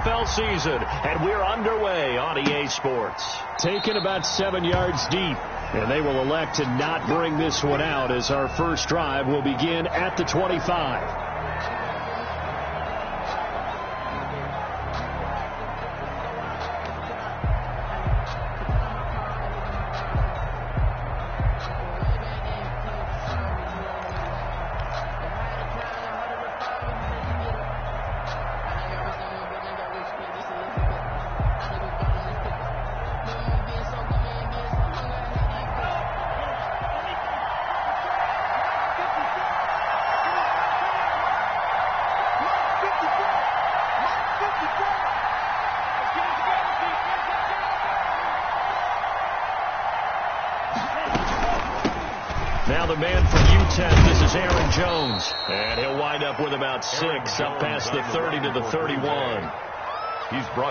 NFL season, and we're underway on EA Sports. Taken about 7 yards deep, and they will elect to not bring this one out as our first drive will begin at the 25. Now the man from U10, this is Aaron Jones. And he'll wind up with about 6, up past the 30 to the 31.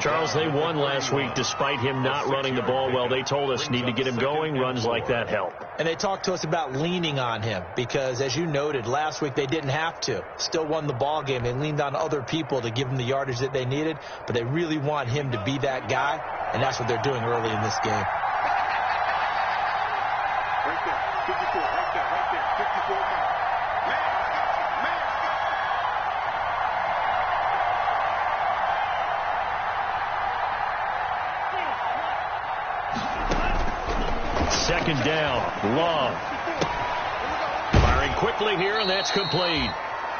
Charles, they won last week despite him not running the ball well. They told us need to get him going. Runs like that help. And they talked to us about leaning on him because, as you noted, last week they didn't have to. Still won the ball game. They leaned on other people to give them the yardage that they needed, but they really want him to be that guy, and that's what they're doing early in this game. Right there, 54, right there, 54. Second down, Love. Firing quickly here, and that's complete.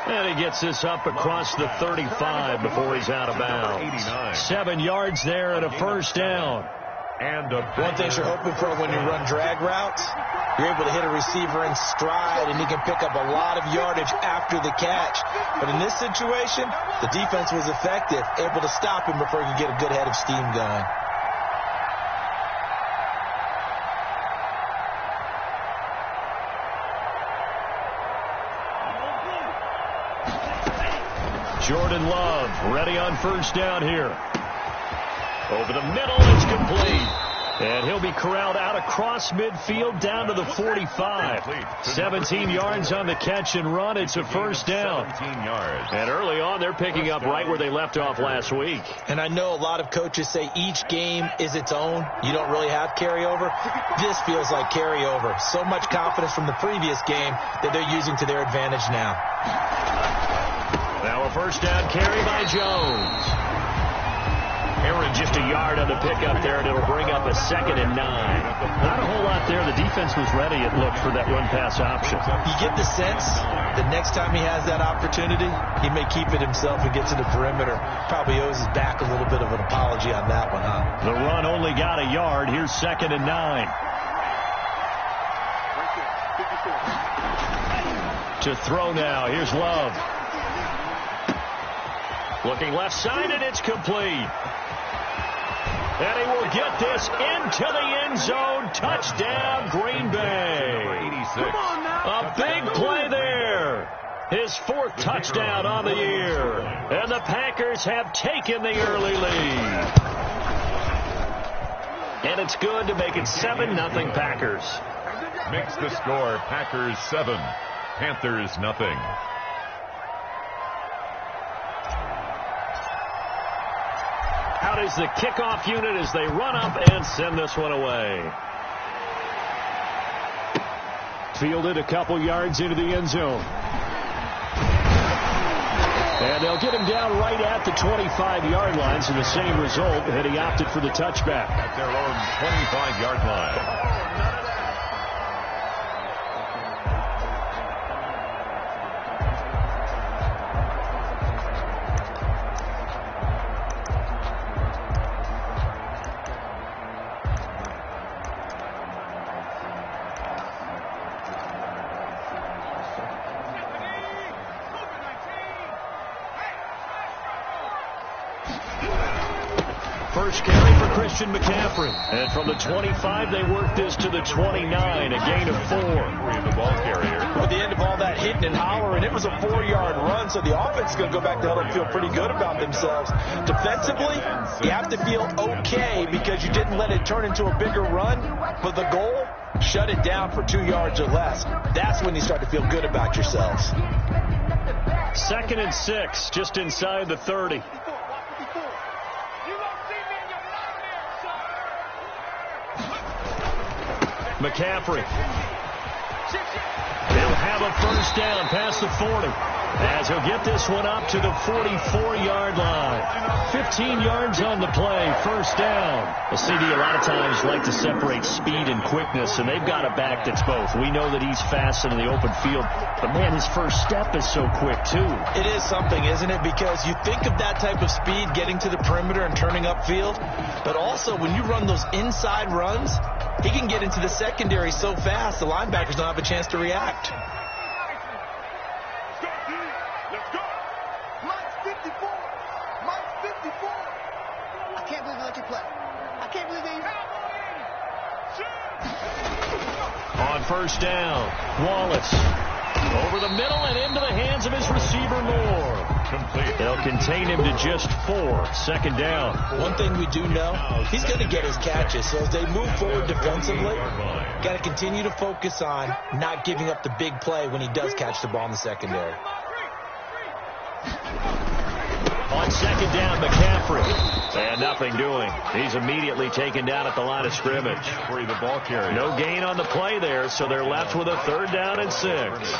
And he gets this up across the 35 before he's out of bounds. 7 yards there and a first down. And one thing you're hoping for when you run drag routes, you're able to hit a receiver in stride, and he can pick up a lot of yardage after the catch. But in this situation, the defense was effective, able to stop him before he could get a good head of steam going. Jordan Love ready on first down here. Over the middle, it's complete. And he'll be corralled out across midfield down to the 45. 17 yards on the catch and run. It's a first down. 17 yards. And early on, they're picking up right where they left off last week. And I know a lot of coaches say each game is its own. You don't really have carryover. This feels like carryover. So much confidence from the previous game that they're using to their advantage now. Now a first down carry by Jones. Aaron just a yard on the pickup there, and it'll bring up a 2nd and 9. Not a whole lot there. The defense was ready, it looked, for that run-pass option. You get the sense that next time he has that opportunity, he may keep it himself and get to the perimeter. Probably owes his back a little bit of an apology on that one, huh? The run only got a yard. Here's 2nd and 9. To throw now. Here's Love. Looking left side, and it's complete. And he will get this into the end zone. Touchdown, Green Bay. 86. A big play there. His 4th touchdown on the year. And the Packers have taken the early lead. And it's good to make it 7-0 Packers. Makes the score Packers 7, Panthers nothing. Out is the kickoff unit as they run up and send this one away. Fielded a couple yards into the end zone. And they'll get him down right at the 25-yard line, so the same result, and he opted for the touchback. At their own 25-yard line. First carry for Christian McCaffrey. And from the 25, they work this to the 29, a gain of 4. The ball carrier. At the end of all that hitting and hollering, it was a 4-yard run, so the offense is going to go back to hell and feel pretty good about themselves. Defensively, you have to feel okay because you didn't let it turn into a bigger run, but the goal, shut it down for 2 yards or less. That's when you start to feel good about yourselves. 2nd and 6, just inside the 30. McCaffrey. They'll have a first down past the 40 as he'll get this one up to the 44-yard line. 15 yards on the play, first down. The CD a lot of times like to separate speed and quickness, and they've got a back that's both. We know that he's fast in the open field, but, man, his first step is so quick, too. It is something, isn't it? Because you think of that type of speed getting to the perimeter and turning upfield, but also when you run those inside runs, he can get into the secondary so fast the linebackers don't have a chance to react. Let's go. Mike's 54. Mike's 54. I can't believe they let you play. I can't believe they... On first down, Wallace over the middle and into the hands of his receiver, Moore. Complete. They'll contain him to just 4. Second down. One thing we do know, he's going to get his catches. So as they move forward defensively, got to continue to focus on not giving up the big play when he does catch the ball in the secondary. On second down, McCaffrey. And nothing doing. He's immediately taken down at the line of scrimmage. Free the ball carrier. No gain on the play there, so they're left with a 3rd down and 6.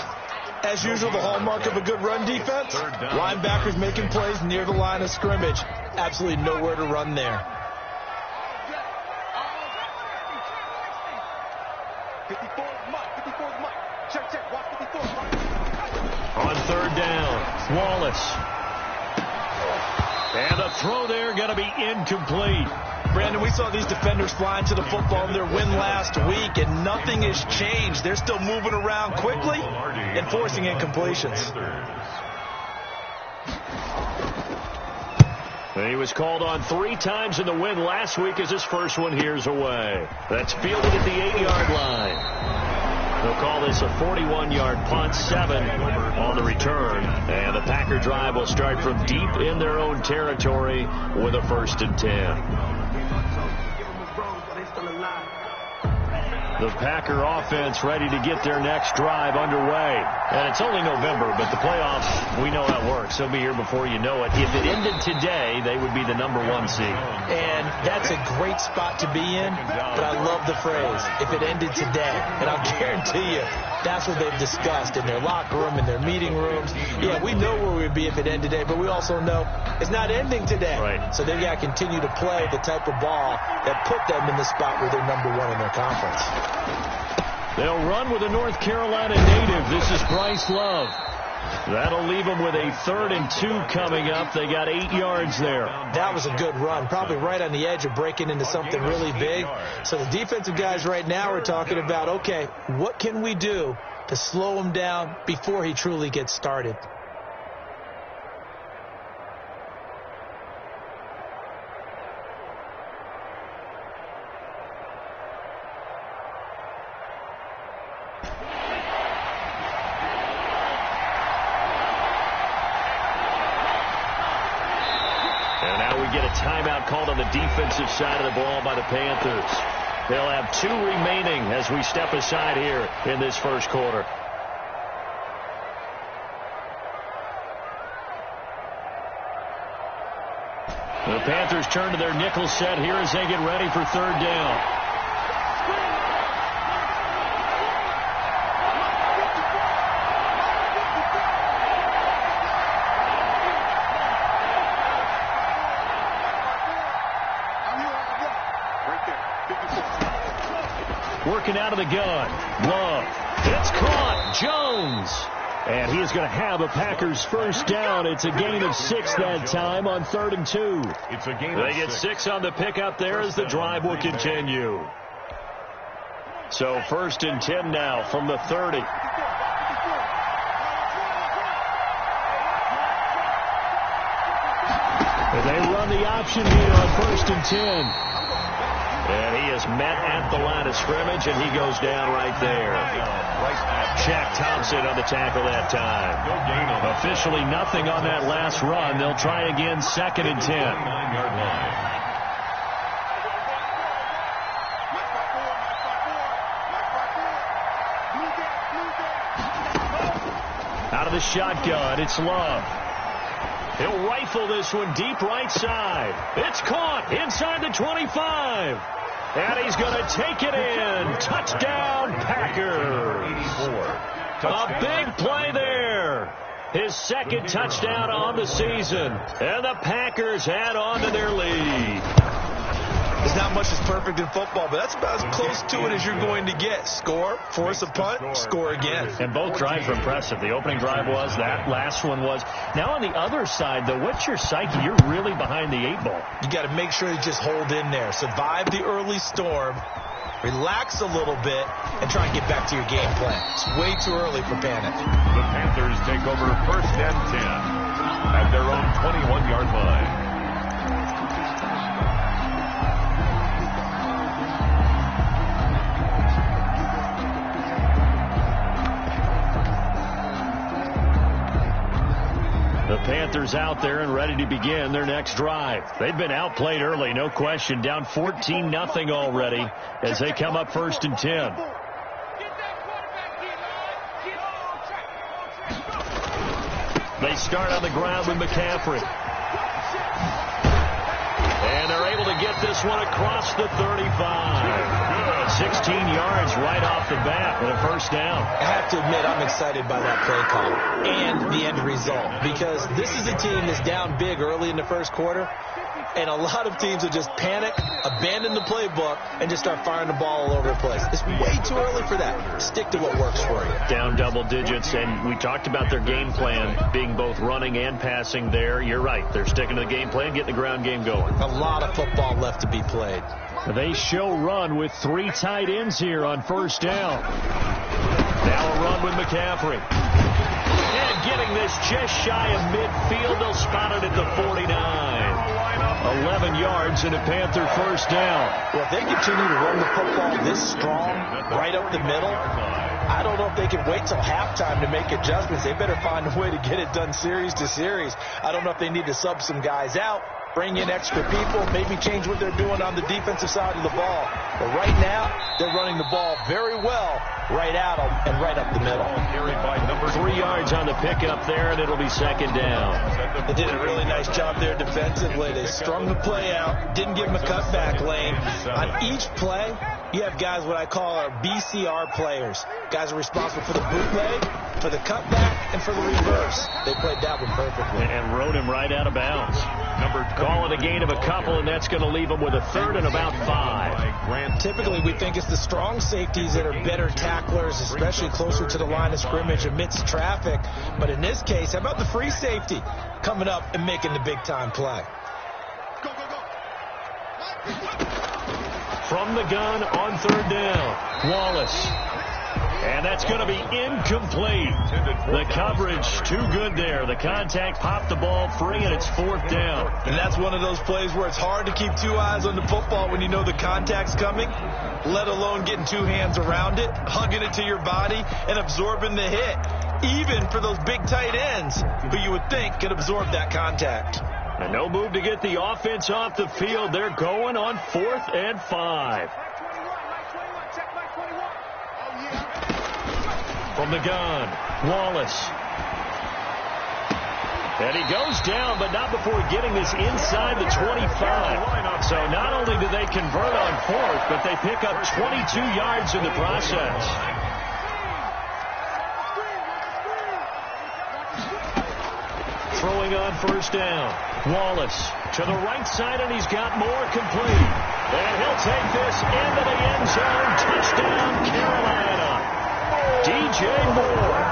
As usual, the hallmark of a good run defense, linebackers making plays near the line of scrimmage. Absolutely nowhere to run there. 54 is Mike. 54 is Mike. Check. Watch 54 is Mike. On 3rd down, Wallace. And the throw there going to be incomplete. Brandon, we saw these defenders flying to the football in their win last week, and nothing has changed. They're still moving around quickly and forcing incompletions. He was called on 3 times in the win last week as his first one here's away. That's fielded at the 8-yard line. They'll call this a 41-yard punt, 7 on the return. And the Packer drive will start from deep in their own territory with a 1st and 10. The Packer offense ready to get their next drive underway. And it's only November, but the playoffs, we know how it works. They'll be here before you know it. If it ended today, they would be the number 1 seed. And that's a great spot to be in, but I love the phrase, if it ended today. And I'll guarantee you, that's what they've discussed in their locker room, in their meeting rooms. Yeah, we know where we'd be if it ended today, but we also know it's not ending today. Right. So they've got to continue to play the type of ball that put them in the spot where they're number 1 in their conference. They'll run with a North Carolina native. This is Bryce Love. That'll leave them with a 3rd and 2 coming up. They got 8 yards there. That was a good run, probably right on the edge of breaking into something really big. So the defensive guys right now are talking about, okay, what can we do to slow him down before he truly gets started? Timeout called on the defensive side of the ball by the Panthers. They'll have 2 remaining as we step aside here in this first quarter. The Panthers turn to their nickel set here as they get ready for 3rd down. Working out of the gun. Love. It's caught. Jones. And he is going to have a Packers first down. It's a gain of 6 that time on 3rd and 2. It's a gain They get 6 on the pickup there as the drive will continue. So 1st and 10 now from the 30. And they run the option here on 1st and 10. And he is met at the line of scrimmage, and he goes down right there. Jack Thompson on the tackle that time. Officially nothing on that last run. They'll try again 2nd and 10. Out of the shotgun, it's Love. He'll rifle this one deep right side. It's caught inside the 25. And he's going to take it in. Touchdown, Packers. A big play there. His second touchdown on the season. And the Packers add on to their lead. There's not much that's perfect in football, but that's about as close to it as you're going to get. Score, force a punt, score again. And both drives were impressive. The opening drive was, that last one was. Now on the other side, though, what's your psyche? You're really behind the 8-ball. You got to make sure you just hold in there. Survive the early storm, relax a little bit, and try and get back to your game plan. It's way too early for panic. The Panthers take over 1st and 10 at their own 21-yard line. The Panthers out there and ready to begin their next drive. They've been outplayed early, no question. Down 14-0 already as they come up 1st and 10. They start on the ground with McCaffrey. And they're able to get this one across the 35. 16 yards right off the bat and a 1st down. I have to admit, I'm excited by that play call and the end result, because this is a team that's down big early in the 1st quarter, and a lot of teams will just panic, abandon the playbook, and just start firing the ball all over the place. It's way too early for that. Stick to what works for you. Down double digits, and we talked about their game plan being both running and passing there. You're right. They're sticking to the game plan, getting the ground game going. A lot of football left to be played. They show run with 3 tight ends here on 1st down. Now a run with McCaffrey. And getting this just shy of midfield. They'll spot it at the 49. 11 yards and a Panther 1st down. Well, if they continue to run the football this strong, right up the middle, I don't know if they can wait till halftime to make adjustments. They better find a way to get it done series to series. I don't know if they need to sub some guys out, bring in extra people, maybe change what they're doing on the defensive side of the ball. But right now, they're running the ball very well right at them and right up the middle. 3 yards on the pickup there, and it'll be 2nd down. They did a really nice job there defensively. They strung the play out, didn't give them a cutback lane. On each play, you have guys what I call our BCR players. Guys are responsible for the bootleg, for the cutback, and for the reverse. They played that one perfectly. And rode him right out of bounds. Call it a gain of a couple, and that's going to leave them with a 3rd and about 5. Typically, we think it's the strong safeties that are better tacklers, especially closer to the line of scrimmage amidst traffic. But in this case, how about the free safety coming up and making the big-time play? From the gun on 3rd down, Wallace. And that's going to be incomplete. The coverage too good there. The contact popped the ball free, and it's 4th down. And that's one of those plays where it's hard to keep 2 eyes on the football when you know the contact's coming, let alone getting 2 hands around it, hugging it to your body, and absorbing the hit, even for those big tight ends who you would think could absorb that contact. And no move to get the offense off the field. They're going on 4th and 5. From the gun, Wallace. And he goes down, but not before getting this inside the 25. So not only do they convert on 4th, but they pick up 22 yards in the process. Throwing on 1st down, Wallace to the right side, and he's got more complete. And he'll take this into the end zone. Touchdown, Carolina. DJ Moore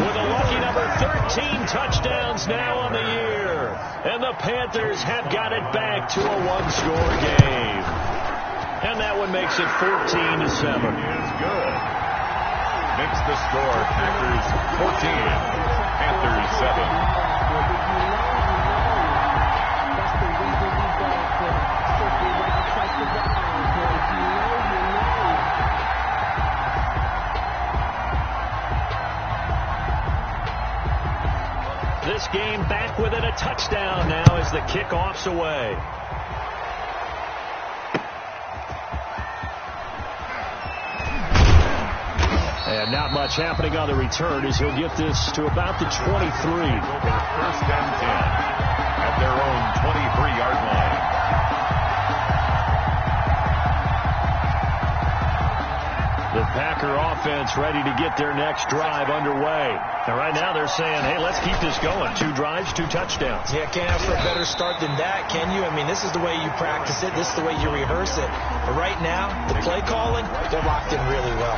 with a lucky number 13 touchdowns now on the year. And the Panthers have got it back to a 1-score game. And that one makes it 14-7. Is good. Makes the score Packers 14, Panthers 7. This game back within a touchdown now as the kickoff's away. And not much happening on the return as he'll get this to about the 23. 1st and 10 at their own 23-yard line. Packer offense ready to get their next drive underway. And right now they're saying, hey, let's keep this going. 2 drives, 2 touchdowns. Yeah, can't ask for a better start than that, can you? I mean, this is the way you practice it. This is the way you rehearse it. But right now, the play calling, they're locked in really well.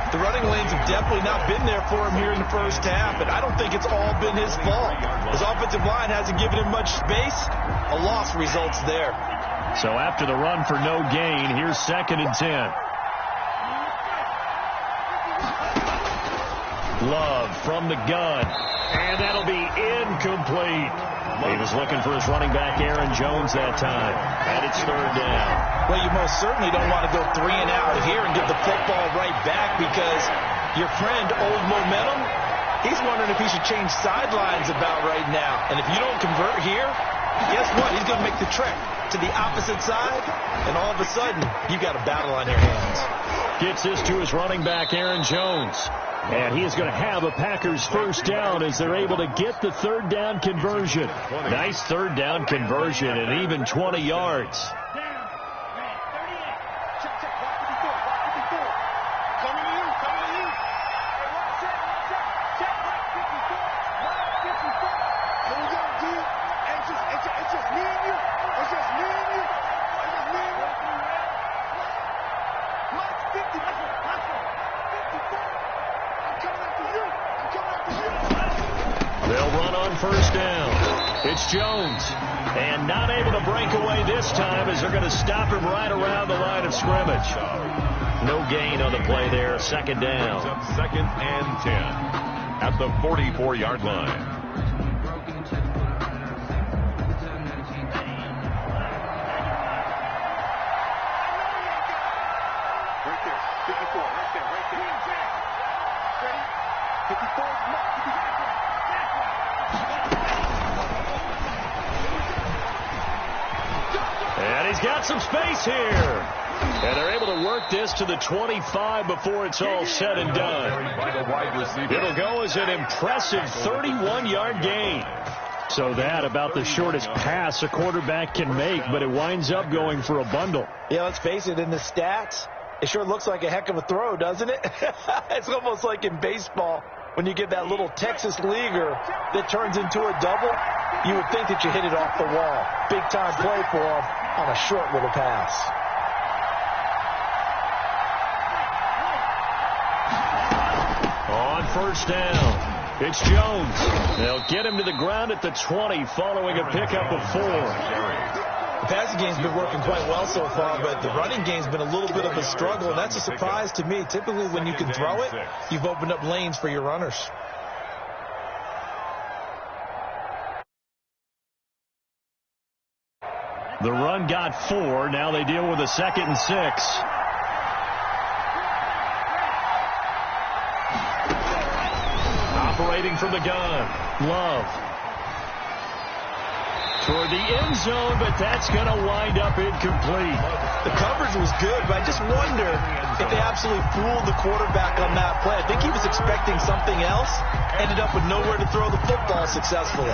The running lanes have definitely not been there for him here in the first half, and I don't think it's all been his fault. His offensive line hasn't given him much space. A loss results there. So after the run for no gain, here's 2nd and 10. Love from the gun, and that'll be incomplete. He was looking for his running back, Aaron Jones, that time, and it's 3rd down. Well, you most certainly don't want to go 3 and out here and give the football right back because your friend, Old Momentum, he's wondering if he should change sidelines about right now. And if you don't convert here, guess what? He's going to make the trek to the opposite side, and all of a sudden, you've got a battle on your hands. Gets this to his running back, Aaron Jones. And he is going to have a Packers 1st down as they're able to get the 3rd down conversion. Nice 3rd down conversion and even 20 yards. They'll run on 1st down. It's Jones. And not able to break away this time as they're going to stop him right around the line of scrimmage. No gain on the play there. 2nd down. 2nd and 10 at the 44-yard line. Right there. 54. Right there. Right there. Ready? 54. And he's got some space here. And they're able to work this to the 25 before it's all said and done. It'll go as an impressive 31-yard gain. So that about the shortest pass a quarterback can make, but it winds up going for a bundle. Yeah, let's face it, in the stats, it sure looks like a heck of a throw, doesn't it? It's almost like in baseball when you get that little Texas leaguer that turns into a double. You would think that you hit it off the wall. Big-time play for him on a short little pass. On 1st down, it's Jones. They'll get him to the ground at the 20 following a pickup of 4. The passing game's been working quite well so far, but the running game's been a little bit of a struggle, and that's a surprise to me. Typically, when you can throw it, you've opened up lanes for your runners. The run got 4. Now they deal with a 2nd and 6. Operating from the gun. Love. Toward the end zone, but that's going to wind up incomplete. The coverage was good, but I just wonder if they absolutely fooled the quarterback on that play. I think he was expecting something else. Ended up with nowhere to throw the football successfully.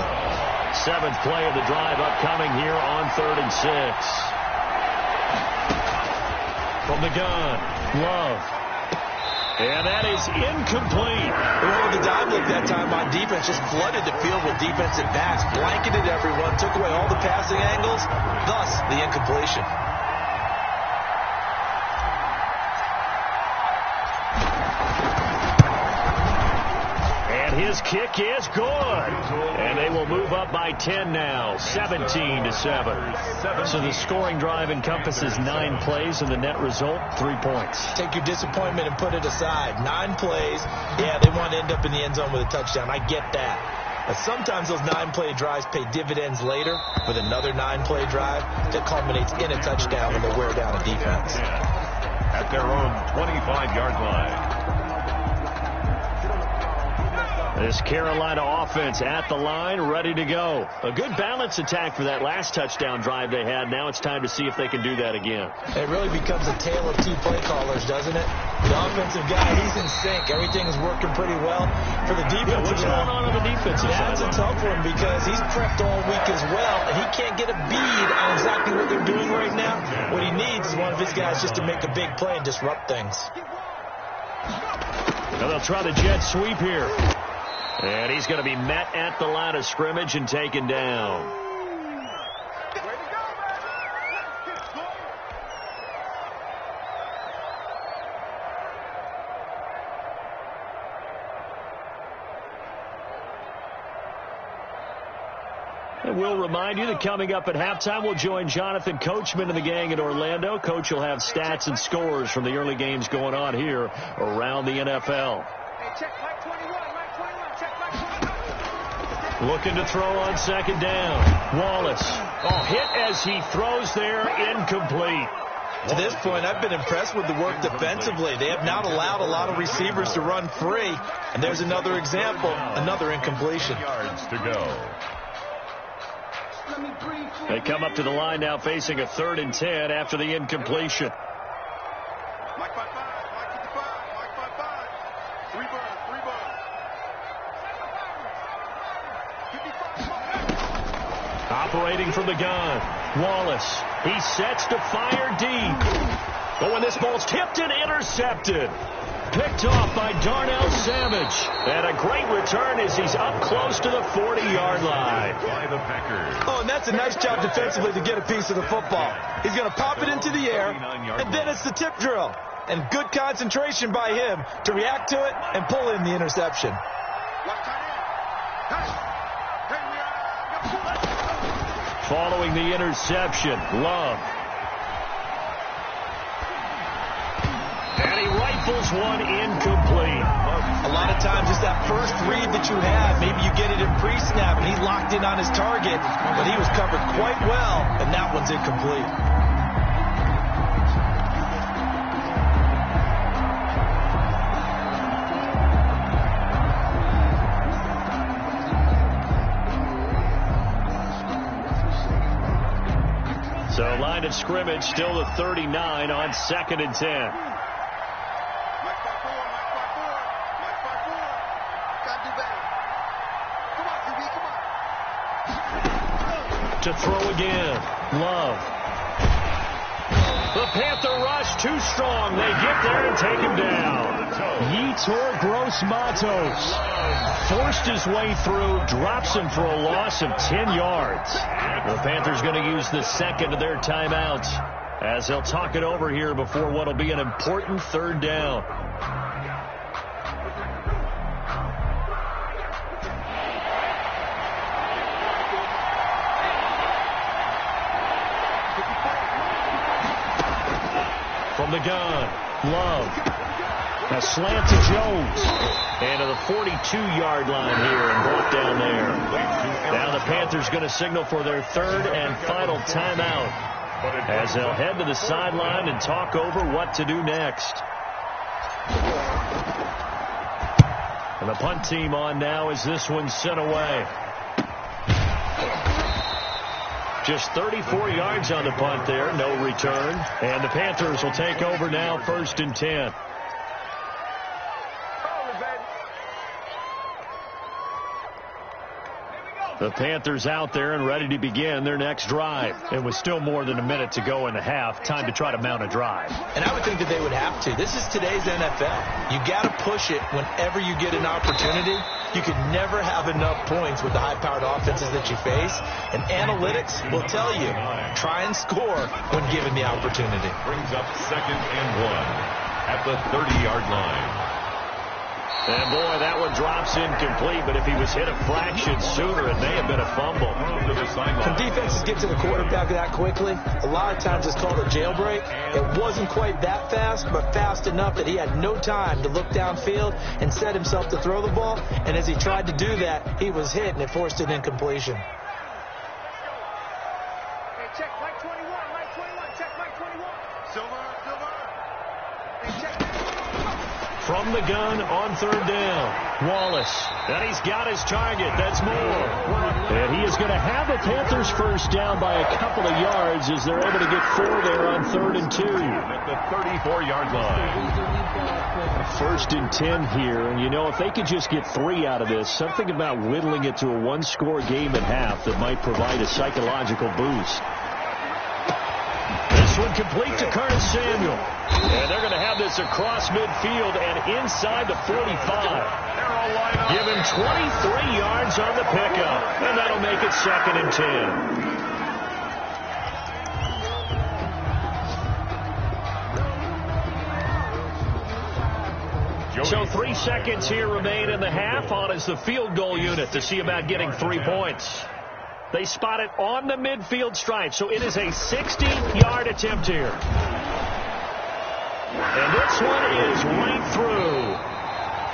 7th play of the drive upcoming here on 3rd and 6. From the gun, Love. And that is incomplete. The dive look that time on defense just flooded the field with defensive backs, blanketed everyone, took away all the passing angles, thus the incompletion. His kick is good. And they will move up by 10 now, 17-7. So the scoring drive encompasses 9 plays, and the net result, 3 points. Take your disappointment and put it aside. 9 plays, yeah, they want to end up in the end zone with a touchdown. I get that. But sometimes those 9-play drives pay dividends later with another 9-play drive that culminates in a touchdown when they wear down a defense. At their own 25-yard line. This Carolina offense at the line, ready to go. A good balance attack for that last touchdown drive they had. Now it's time to see if they can do that again. It really becomes a tale of 2 play callers, doesn't it? The offensive guy, he's in sync. Everything is working pretty well. For the defensive what's going on the defensive side? That's a tough one because he's prepped all week as well, and he can't get a bead on exactly what they're doing right now. What he needs is one of his guys just to make a big play and disrupt things. And they'll try the jet sweep here. And he's going to be met at the line of scrimmage and taken down. And we'll remind you that coming up at halftime, we'll join Jonathan Coachman and the gang in Orlando. Coach will have stats and scores from the early games going on here around the NFL. Looking to throw on second down. Wallace. Hit as he throws there, incomplete. To this point, I've been impressed with the work defensively. They have not allowed a lot of receivers to run free. And there's another example, another incompletion. Yards to go. They come up to the line now facing a 3rd and 10 after the incompletion. Mike 5-5, Mike 55, Mike 5-5. 3 bugs. Operating from the gun. Wallace. He sets to fire deep. But when this ball's tipped and intercepted. Picked off by Darnell Savage. And a great return as he's up close to the 40-yard line. By the Packers. Oh, and that's a nice job defensively to get a piece of the football. He's going to pop it into the air, and then it's the tip drill. And good concentration by him to react to it and pull in the interception. Following the interception, Love. And he rifles one incomplete. A lot of times it's that first read that you have. Maybe you get it in pre-snap, and he locked in on his target, but he was covered quite well, and that one's incomplete. So line of scrimmage still the 39 on 2nd and 10. To throw again. Love. The Panther rush too strong. They get there and take him down. Yetur Gross-Matos forced his way through, drops him for a loss of 10 yards. The Panthers going to use the second of their timeouts as they'll talk it over here before what will be an important 3rd down. From the gun, Love. A slant to Jones. And to the 42-yard line here and brought down there. Now the Panthers going to signal for their 3rd and final timeout as they'll head to the sideline and talk over what to do next. And the punt team on now as this one's sent away. Just 34 yards on the punt there, no return. And the Panthers will take over now, 1st and 10. The Panthers out there and ready to begin their next drive. And with still more than a minute to go in the half, time to try to mount a drive. And I would think that they would have to. This is today's NFL. You got to push it whenever you get an opportunity. You could never have enough points with the high-powered offenses that you face. And analytics will tell you, try and score when given the opportunity. Brings up 2nd and 1 at the 30-yard line. And, boy, that one drops incomplete, but if he was hit a fraction sooner, it may have been a fumble. When defenses get to the quarterback that quickly, a lot of times it's called a jailbreak. It wasn't quite that fast, but fast enough that he had no time to look downfield and set himself to throw the ball. And as he tried to do that, he was hit, and it forced an incompletion. Hey, check Mike 21, Mike 21, check Mike 21. Silver. Hey, check. From the gun on 3rd down, Wallace. And he's got his target. That's more. And he is going to have the Panthers first down by a couple of yards as they're able to get 4 there on 3rd and 2. At the 34-yard line. 1st and 10 here. And, you know, if they could just get 3 out of this, something about whittling it to a 1-score game at half that might provide a psychological boost. This This one complete to Curtis Samuel. And they're going to have this across midfield and inside the 45. Give him 23 yards on the pickup. And that'll make it 2nd and 10. So 3 seconds here remain in the half. On is the field goal unit to see about getting 3 points. They spot it on the midfield stripe, so it is a 60-yard attempt here. And this one is right through.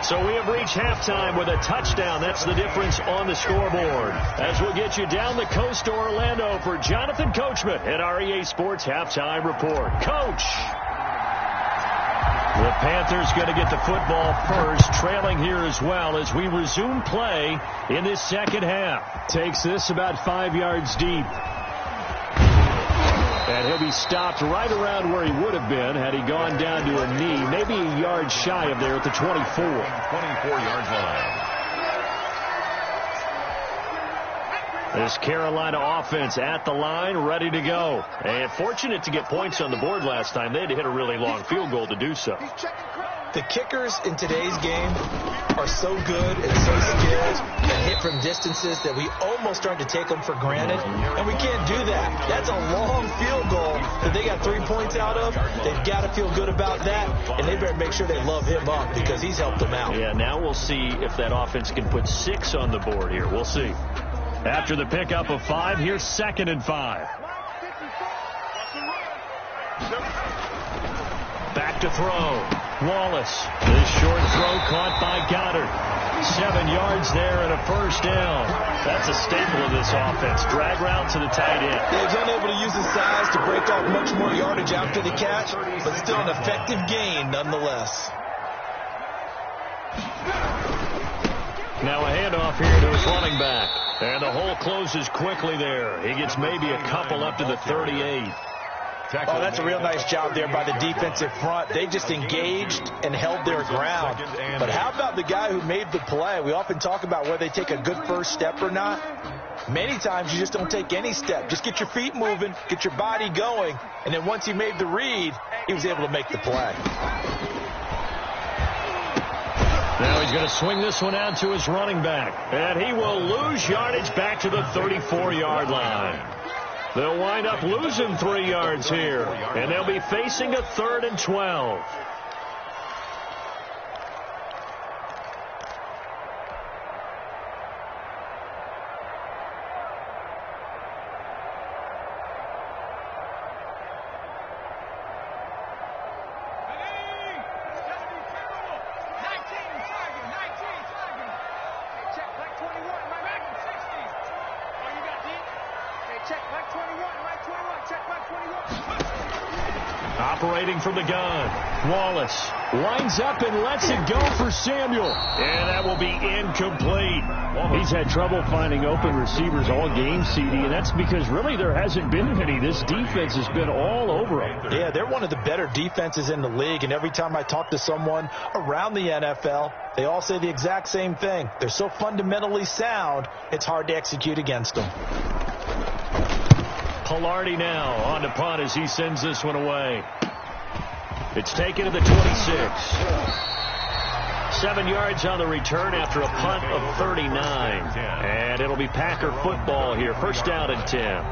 So we have reached halftime with a touchdown. That's the difference on the scoreboard. As we'll get you down the coast to Orlando for Jonathan Coachman at our EA Sports Halftime Report. Coach! The Panthers going to get the football first, trailing here as well as we resume play in this second half. Takes this about 5 yards deep. And he'll be stopped right around where he would have been had he gone down to a knee, maybe a yard shy of there at the 24. 24-yard line. This Carolina offense at the line, ready to go. And fortunate to get points on the board last time. They had to hit a really long field goal to do so. The kickers in today's game are so good and so skilled and hit from distances that we almost start to take them for granted. And we can't do that. That's a long field goal that they got 3 points out of. They've got to feel good about that. And they better make sure they love him up because he's helped them out. Yeah, now we'll see if that offense can put 6 on the board here. We'll see. After the pickup of 5, here's 2nd and 5. Back to throw. Wallace. This short throw caught by Goddard. 7 yards there and a first down. That's a staple of this offense. Drag route to the tight end. He's unable to use his size to break off much more yardage after the catch, but still an effective gain nonetheless. Now a handoff here to his running back. And the hole closes quickly there. He gets maybe a couple up to the 38. Oh, that's a real nice job there by the defensive front. They just engaged and held their ground. But how about the guy who made the play? We often talk about whether they take a good first step or not. Many times you just don't take any step. Just get your feet moving, get your body going, and then once he made the read, he was able to make the play. Now he's going to swing this one out to his running back. And he will lose yardage back to the 34-yard line. They'll wind up losing 3 yards here. And they'll be facing a 3rd and 12. Operating from the gun. Wallace lines up and lets it go for Samuel. And that will be incomplete. He's had trouble finding open receivers all game, CD, and that's because really there hasn't been any. This defense has been all over them. Yeah, they're one of the better defenses in the league, and every time I talk to someone around the NFL, they all say the exact same thing. They're so fundamentally sound, it's hard to execute against them. Pilardi now on to punt as he sends this one away. It's taken to the 26. 7 yards on the return after a punt of 39. And it'll be Packer football here. First down and 10.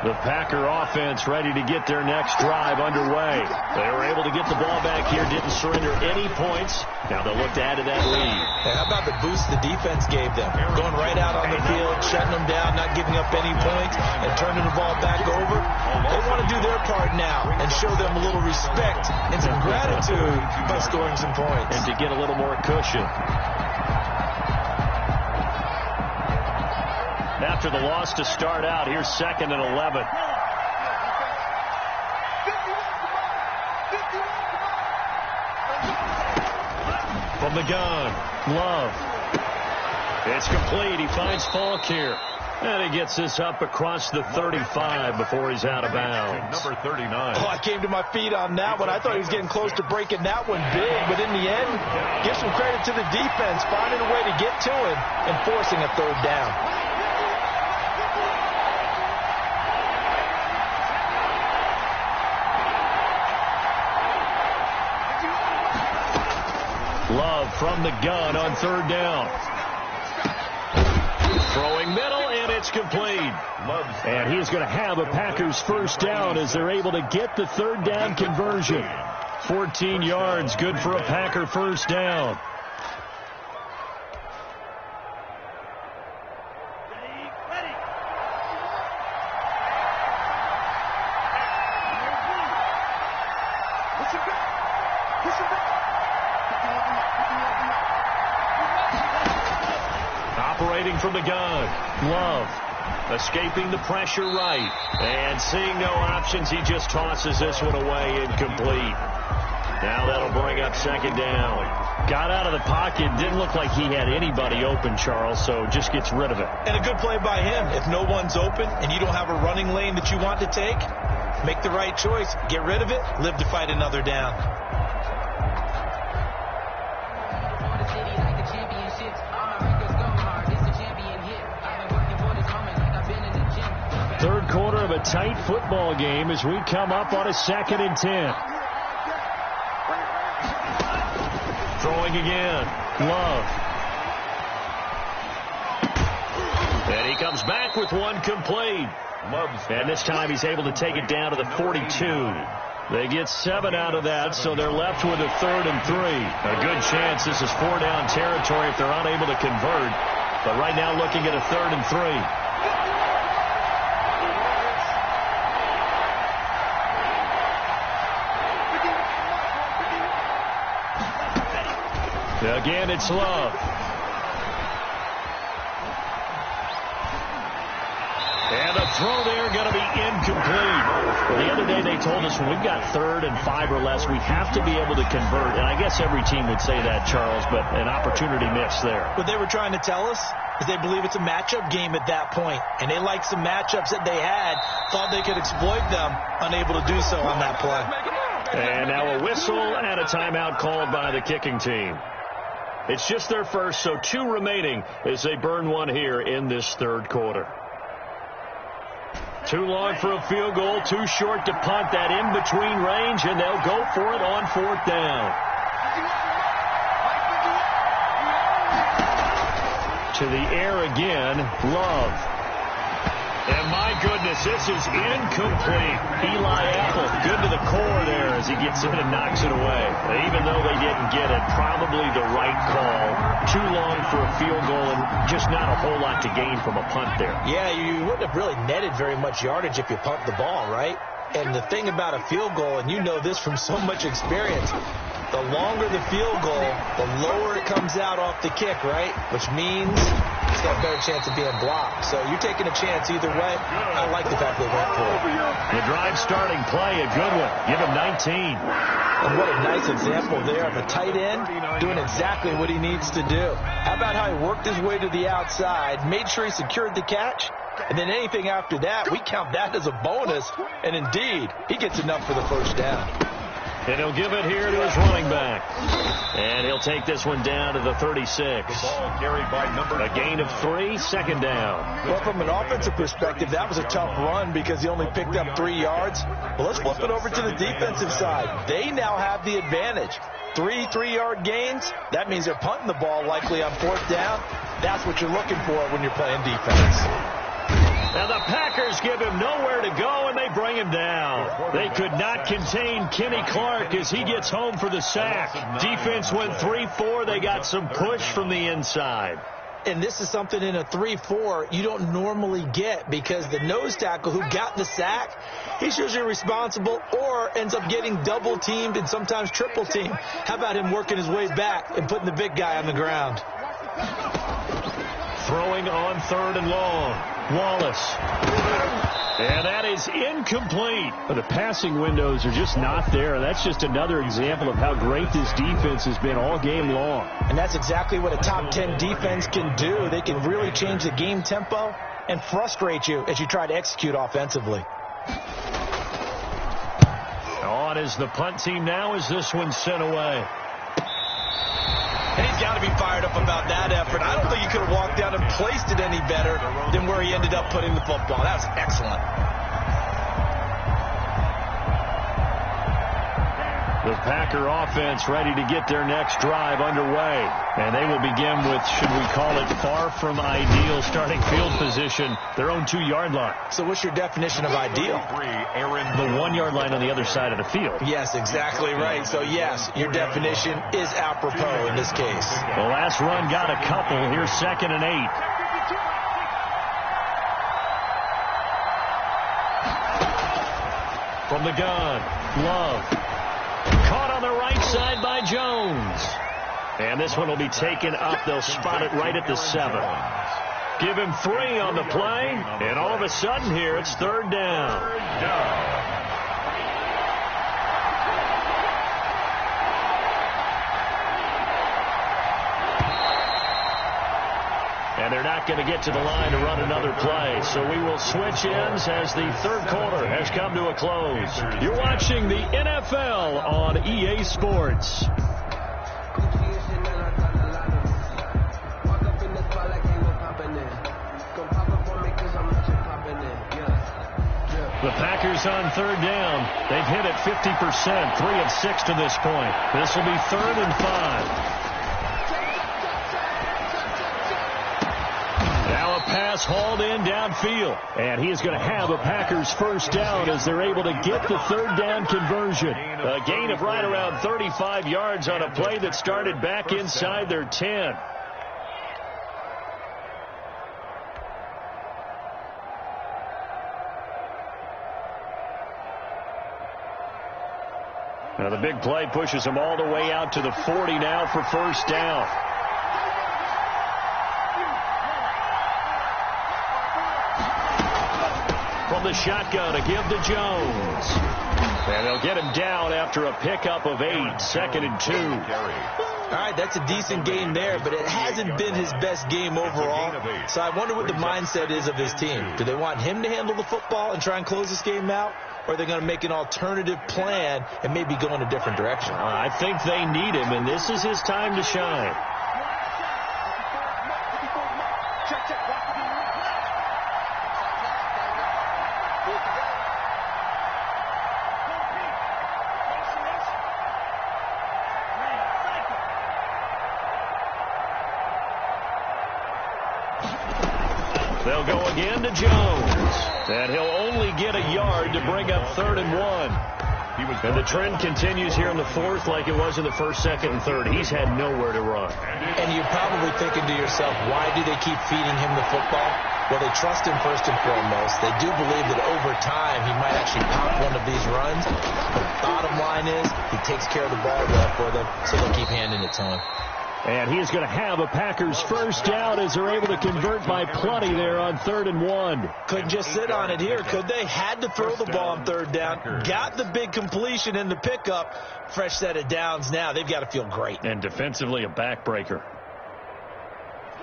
The Packer offense ready to get their next drive underway. They were able to get the ball back here, didn't surrender any points. Now they'll look to add to that lead. Hey, how about the boost the defense gave them? Going right out on the field, shutting them down, not giving up any points, and turning the ball back over. They want to do their part now and show them a little respect and some gratitude by scoring some points. And to get a little more cushion. After the loss to start out, here's 2nd and 11. From the gun, Love. It's complete. He finds Falk here. And he gets this up across the 35 before he's out of bounds. Number 39. Oh, I came to my feet on that one. I thought he was getting close to breaking that one big, but in the end, give some credit to the defense, finding a way to get to him and forcing a third down. Love from the gun on third down. Throwing middle, and it's complete. And he's going to have a Packers first down as they're able to get the third down conversion. 14 yards, good for a Packer first down. Operating from the gun, Love. Escaping the pressure right. And seeing no options, he just tosses this one away incomplete. Now that'll bring up second down. Got out of the pocket. Didn't look like he had anybody open, Charles, so just gets rid of it. And a good play by him. If no one's open and you don't have a running lane that you want to take, make the right choice. Get rid of it. Live to fight another down. Third quarter of a tight football game as we come up on a 2nd and 10. Throwing again. Love. And he comes back with one complete. And this time he's able to take it down to the 42. They get 7 out of that, so they're left with a 3rd and 3. A good chance this is 4-down territory if they're unable to convert. But right now looking at a 3rd and 3. Again, it's Love. And the throw there going to be incomplete. The other day they told us when we've got 3rd and 5 or less, we have to be able to convert. And I guess every team would say that, Charles, but an opportunity missed there. What they were trying to tell us is they believe it's a matchup game at that point. And they liked some matchups that they had, thought they could exploit them, unable to do so on that play. And now a whistle and a timeout called by the kicking team. It's just their first, so 2 remaining as they burn one here in this third quarter. Too long for a field goal, too short to punt. That in-between range, and they'll go for it on 4th down. To the air again, Love. And my goodness, this is incomplete. Eli Apple, good to the core there as he gets in and knocks it away. Even though they didn't get it, probably the right call. Too long for a field goal and just not a whole lot to gain from a punt there. Yeah, you wouldn't have really netted very much yardage if you pumped the ball, right? And the thing about a field goal, and you know this from so much experience, the longer the field goal, the lower it comes out off the kick, right? Which means it's got a better chance of being blocked. So you're taking a chance either way. I like the fact they went for it. The drive starting play, a good one. Give him 19. And what a nice example there of a tight end doing exactly what he needs to do. How about how he worked his way to the outside, made sure he secured the catch, and then anything after that, we count that as a bonus. And indeed, he gets enough for the first down. And he'll give it here to his running back. And he'll take this one down to the 36. Ball carried by a gain of 3, 2nd down. Well, from an offensive perspective, that was a tough run because he only picked up 3 yards. Well, let's flip it over to the defensive side. They now have the advantage. 3 3-yard gains. That means they're punting the ball likely on 4th down. That's what you're looking for when you're playing defense. Now the Packers give him nowhere to go, and they bring him down. They could not contain Kenny Clark as he gets home for the sack. Defense went 3-4. They got some push from the inside. And this is something in a 3-4 you don't normally get because the nose tackle who got the sack, he's usually responsible or ends up getting double-teamed and sometimes triple-teamed. How about him working his way back and putting the big guy on the ground? Throwing on 3rd and long. Wallace. And that is incomplete. The passing windows are just not there. That's just another example of how great this defense has been all game long. And that's exactly what a top 10 defense can do. They can really change the game tempo and frustrate you as you try to execute offensively. On is the punt team now as this one's sent away. And he's got to be fired up about that effort. I don't think he could have walked down and placed it any better than where he ended up putting the football. That was excellent. The Packer offense ready to get their next drive underway. And they will begin with, should we call it, far from ideal starting field position, their own 2-yard line. So what's your definition of ideal? The 1-yard line on the other side of the field. Yes, exactly right. So, yes, your definition is apropos in this case. The last run got a couple. Here's 2nd and 8. From the gun, Love. Caught on the right side by Jones. And this one will be taken up. They'll spot it right at the 7. Give him 3 on the play. And all of a sudden here, it's 3rd down. And they're not going to get to the line to run another play. So we will switch ends as the 3rd quarter has come to a close. You're watching the NFL on EA Sports. The Packers on 3rd down. They've hit it 50%, 3 of 6 to this point. This will be 3rd and 5. Now a pass hauled in downfield. And he is going to have a Packers first down as they're able to get the 3rd down conversion. A gain of right around 35 yards on a play that started back inside their 10. Now the big play pushes them all the way out to the 40 now for first down. From the shotgun, a give to Jones. And they'll get him down after a pickup of 8, 2nd and 2. All right, that's a decent game there, but it hasn't been his best game overall. So I wonder what the mindset is of his team. Do they want him to handle the football and try and close this game out? Or are they going to make an alternative plan and maybe go in a different direction? I think they need him, and this is his time to shine. They'll go again to Jones. And he'll only get a yard to bring up 3rd and 1. And the trend continues here in the 4th like it was in the 1st, 2nd, and 3rd. He's had nowhere to run. And you're probably thinking to yourself, why do they keep feeding him the football? Well, they trust him first and foremost. They do believe that over time he might actually pop one of these runs. But the bottom line is he takes care of the ball well for them, so they'll keep handing it to him. And he is going to have a Packers first down as they're able to convert by plenty there on 3rd and 1. Couldn't just sit on it here, could they? Had to throw the ball on 3rd down. Got the big completion in the pickup. Fresh set of downs now. They've got to feel great. And defensively a backbreaker.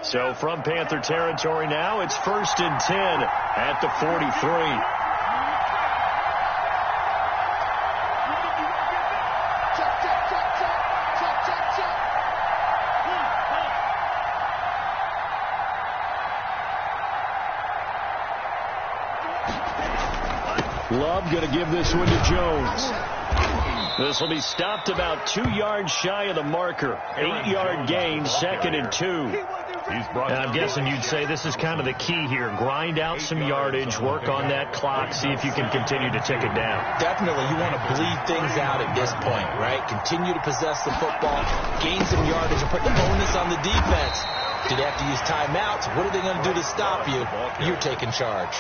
So from Panther territory now, it's 1st and 10 at the 43. Love going to give this one to Jones. This will be stopped about 2 yards shy of the marker. 8-yard gain, 2nd and 2. And I'm guessing you'd say this is kind of the key here. Grind out some yardage, work on that clock, see if you can continue to tick it down. Definitely. You want to bleed things out at this point, right? Continue to possess the football, gain some yardage, and put the onus on the defense. Do they have to use timeouts? What are they going to do to stop you? You're taking charge.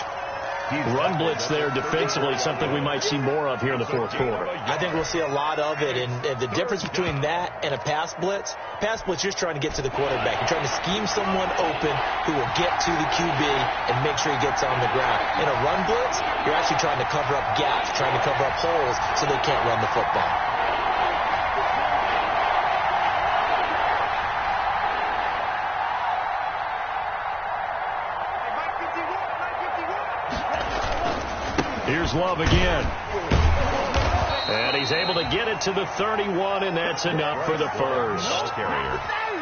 Run blitz there defensively, something we might see more of here in the 4th quarter. I think we'll see a lot of it, and the difference between that and a pass blitz, you're trying to get to the quarterback. You're trying to scheme someone open who will get to the QB and make sure he gets on the ground. In a run blitz, you're actually trying to cover up gaps, trying to cover up holes so they can't run the football. Here's Love again. And he's able to get it to the 31, and that's enough for the first.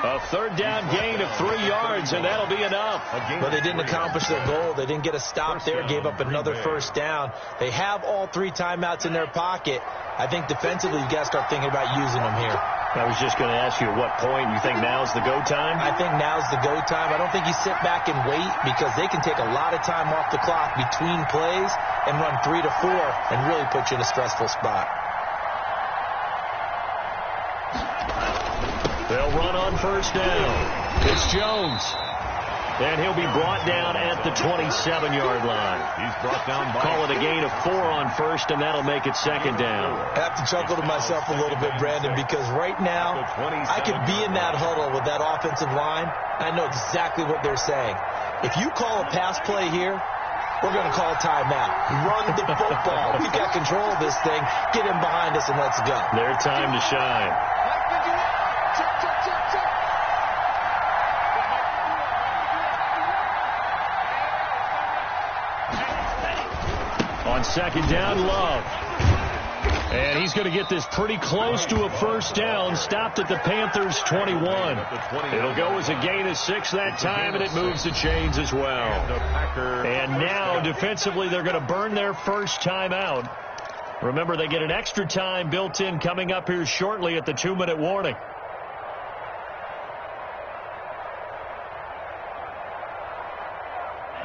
A third down gain of 3 yards, and that'll be enough. But they didn't accomplish their goal. They didn't get a stop there, gave up another first down. They have all 3 timeouts in their pocket. I think defensively you've got to start thinking about using them here. I was just going to ask you at what point you think now's the go time? I think now's the go time. I don't think you sit back and wait because they can take a lot of time off the clock between plays and run 3 to 4 and really put you in a stressful spot. They'll run on first down. It's Jones. And he'll be brought down at the 27-yard line. He's brought down by... Call it a gain of 4 on first, and that'll make it second down. I have to chuckle to myself a little bit, Brandon, because right now I could be in that huddle with that offensive line. I know exactly what they're saying. If you call a pass play here, we're going to call a timeout. Run the football. We've got control of this thing. Get him behind us and let's go. Their time to shine. On second down, Love. And he's going to get this pretty close to a first down. Stopped at the Panthers' 21. It'll go as a gain of 6 that time, and it moves the chains as well. And now, defensively, they're going to burn their first time out. Remember, they get an extra time built in coming up here shortly at the 2-minute warning.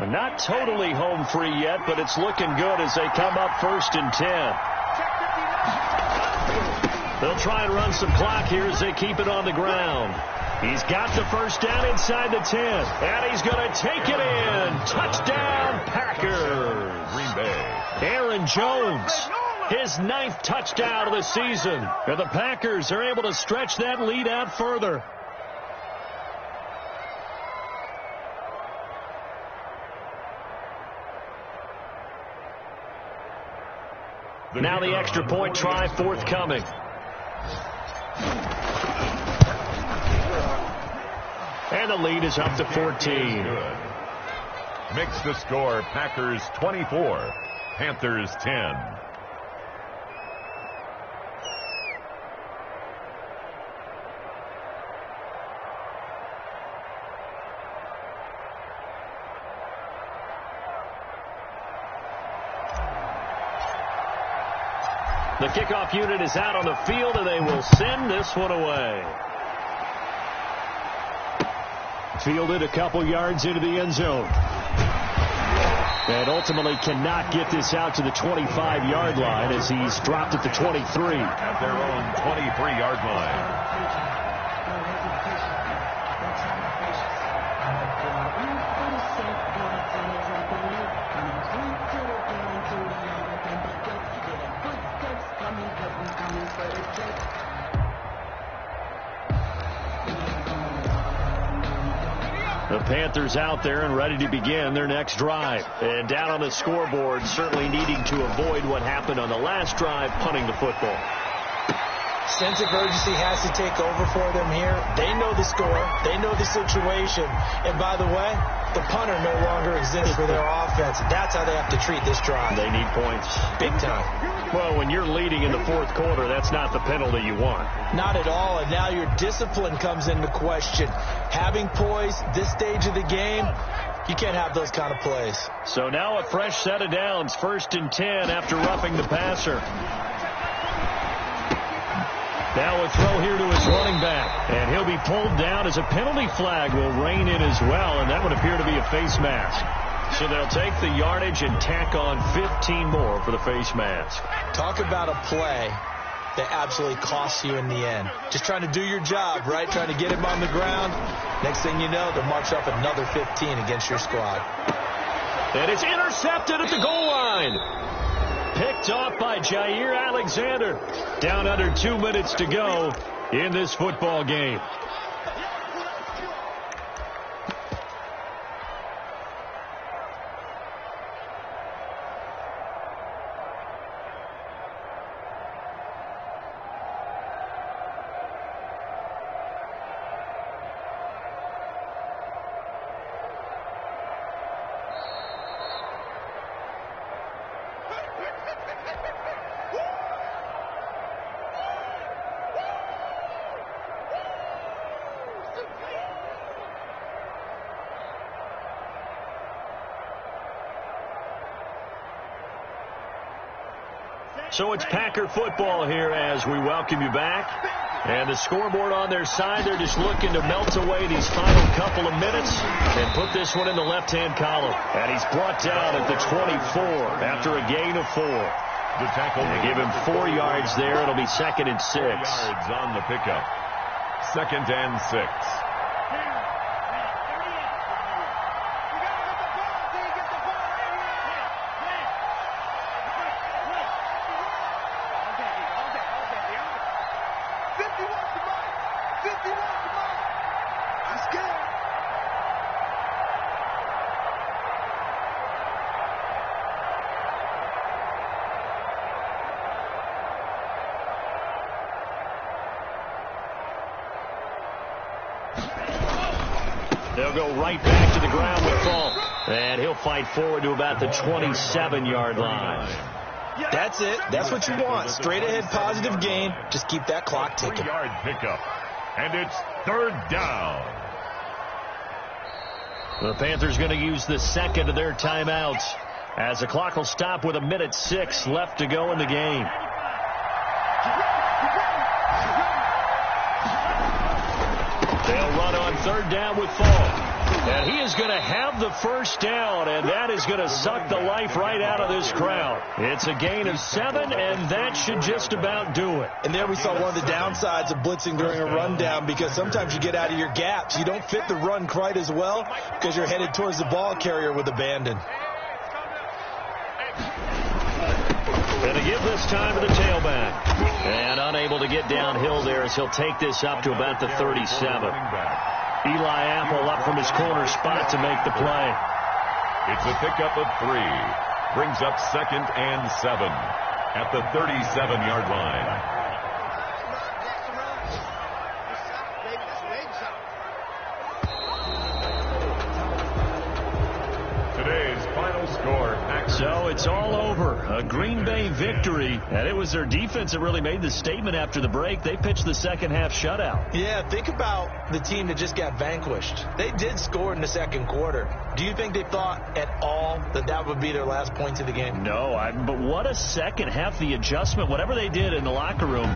Not totally home free yet, but it's looking good as they come up first and 10. They'll try and run some clock here as they keep it on the ground. He's got the first down inside the 10, and he's going to take it in. Touchdown, Packers. Green Bay. Aaron Jones, his 9th touchdown of the season. And the Packers are able to stretch that lead out further. Now the extra point try forthcoming. And the lead is up to 14. Makes the score Packers 24, Panthers 10. The kickoff unit is out on the field, and they will send this one away. Fielded a couple yards into the end zone. And ultimately cannot get this out to the 25-yard line as he's dropped at the 23. At their own 23-yard line. The Panthers out there and ready to begin their next drive. And down on the scoreboard, certainly needing to avoid what happened on the last drive, punting the football. Sense of urgency has to take over for them here. They know the score. They know the situation. And by the way, the punter no longer exists for their offense. That's how they have to treat this drive. They need points. Big time. Well, when you're leading in the fourth quarter, that's not the penalty you want. Not at all. And now your discipline comes into question. Having poise this stage of the game, you can't have those kind of plays. So now a fresh set of downs. 1st and 10 after roughing the passer. Now a throw here to his running back. And he'll be pulled down as a penalty flag will rein in as well. And that would appear to be a face mask. So they'll take the yardage and tack on 15 more for the face mask. Talk about a play that absolutely costs you in the end. Just trying to do your job, right? Trying to get him on the ground. Next thing you know, they'll march up another 15 against your squad. And it's intercepted at the goal line. Picked off by Jair Alexander. Down under 2 minutes to go in this football game. So it's Packer football here as we welcome you back. And the scoreboard on their side, they're just looking to melt away these final couple of minutes and put this one in the left-hand column. And he's brought down at the 24 after a gain of 4. The tackle. They give him 4 yards there. It'll be 2nd and 6. 4 yards on the pickup. 2nd and 6. They'll go right back to the ground with Falk. And he'll fight forward to about the 27-yard line. That's it. That's what you want. Straight ahead positive gain. Just keep that clock ticking. 3-yard pickup. And it's 3rd down. The Panthers going to use the second of their timeouts as the clock will stop with 1:06 left to go in the game. They'll run on 3rd down with Falk. And he is going to have the first down, and that is going to suck the life right out of this crowd. It's a gain of 7, and that should just about do it. And there we saw one of the downsides of blitzing during a rundown, because sometimes you get out of your gaps. You don't fit the run quite as well because you're headed towards the ball carrier with abandon. Going to give this time to the tailback. And unable to get downhill there as he'll take this up to about the 37. Eli Apple up from his corner spot to make the play. It's a pickup of 3. Brings up 2nd and 7 at the 37-yard line. Today's final score. So it's all over. A Green Bay victory. And it was their defense that really made the statement after the break. They pitched the second half shutout. Yeah, think about the team that just got vanquished. They did score in the second quarter. Do you think they thought at all that that would be their last points of the game? No, but what a second half. The adjustment, whatever they did in the locker room.